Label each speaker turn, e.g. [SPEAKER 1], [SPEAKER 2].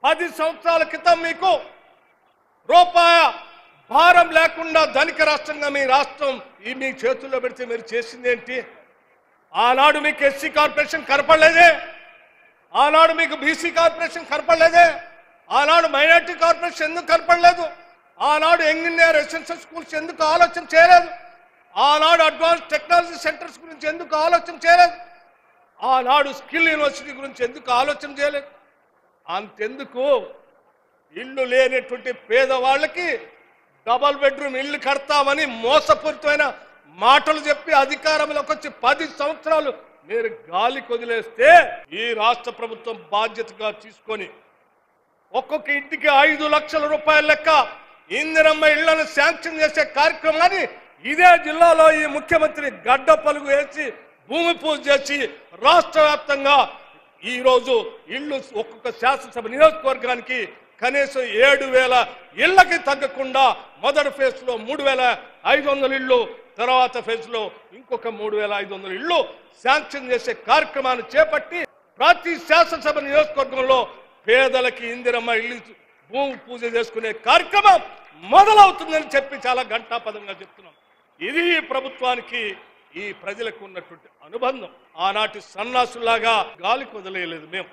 [SPEAKER 1] 10 సంవత్సరాల క్రితం మీకు రూపాయ భారం లేకుండా ధనిక రాష్ట్రంగా మీ రాష్ట్రం మీ చేతుల్లో పెడితే మీరు చేసింది ఏంటి? ఆనాడు మీకు ఎస్సీ కార్పొరేషన్ కనపడలేదే, ఆనాడు మీకు బీసీ కార్పొరేషన్ కనపడలేదే, ఆనాడు మైనార్టీ కార్పొరేషన్ ఎందుకు కనపడలేదు? ఆనాడు యంగ్ ఇండియా రెసిడెన్షియల్ స్కూల్స్ ఎందుకు ఆలోచన చేయలేదు? ఆనాడు అడ్వాన్స్ టెక్నాలజీ సెంటర్స్ గురించి ఎందుకు ఆలోచన చేయలేదు? ఆనాడు స్కిల్ యూనివర్సిటీ గురించి ఎందుకు ఆలోచన చేయలేదు? అంతెందుకు ఇల్లు లేనటువంటి పేదవాళ్ళకి డబల్ బెడ్రూమ్ ఇల్లు కడతామని మోసపూరితమైన మాటలు చెప్పి అధికారంలోకి వచ్చి 10 సంవత్సరాలు మీరు గాలి కొదిలేస్తే ఈ రాష్ట్ర ప్రభుత్వం బాధ్యతగా తీసుకొని ఒక్కొక్క ఇంటికి 5 లక్షల రూపాయల లెక్క ఇందిరమ్మ ఇళ్లను శాంక్షన్ చేసే కార్యక్రమాన్ని ఇదే జిల్లాలో ఈ ముఖ్యమంత్రి గడ్డ పలుగు వేసి భూమి పూజ చేసి రాష్ట్ర వ్యాప్తంగా ఈ రోజు ఇళ్లు ఒక్కొక్క శాసనసభ నియోజకవర్గానికి కనీసం 7,000 ఇళ్లకి తగ్గకుండా మొదటి ఫేజ్ లో 3,500 ఇళ్లు, తర్వాత ఫేజ్ లో ఇంకొక 3,500 ఇళ్లు శాంక్షన్ చేసే కార్యక్రమాన్ని చేపట్టి ప్రతి శాసనసభ నియోజకవర్గంలో పేదలకి ఇందిరమ్మ ఇల్లు భూమి పూజ చేసుకునే కార్యక్రమం మొదలవుతుందని చెప్పి చాలా ఘంటాపదంగా చెప్తున్నాం. ఇది ఈ ప్రభుత్వానికి ఈ ప్రజలకు ఉన్నటువంటి అనుబంధం. ఆనాటి సన్నాసులాగా గాలికి వదిలేయలేదు మేము.